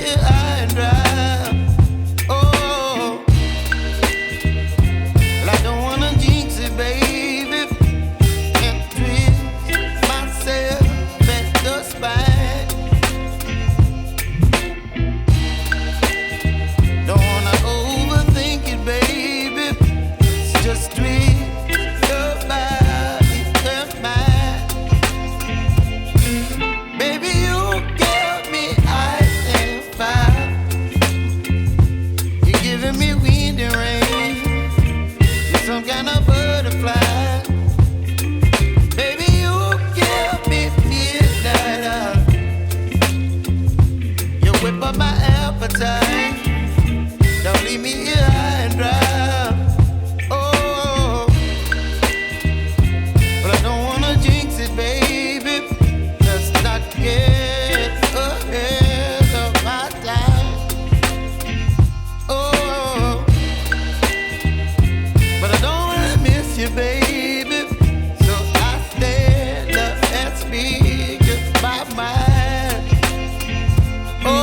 here high and dry. Oh, well, I don't wanna jinx it, baby, and twist myself at the spine. Don't wanna overthink it, baby. It's just twist your body and mine. Baby, you give me ice and fire. You're giving me wind and rain. You're some kind of butterfly. Baby, you give me midnight. You whip up my appetite. Don't leave me here high and dry. Oh, but I don't wanna jinx it, baby. Let's not get ahead of my time. Oh, but I don't wanna miss you, baby. So I stand up and speak my mind. Oh.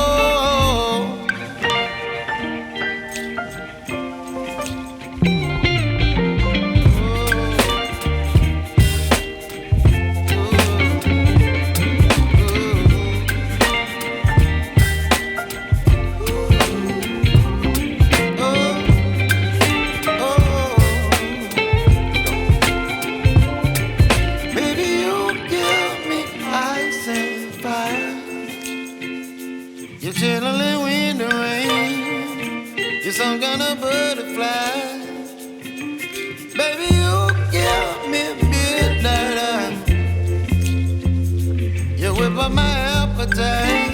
You're chilling wind and rain. You're some kind of butterfly. Baby, you give me midnight. You whip up my appetite.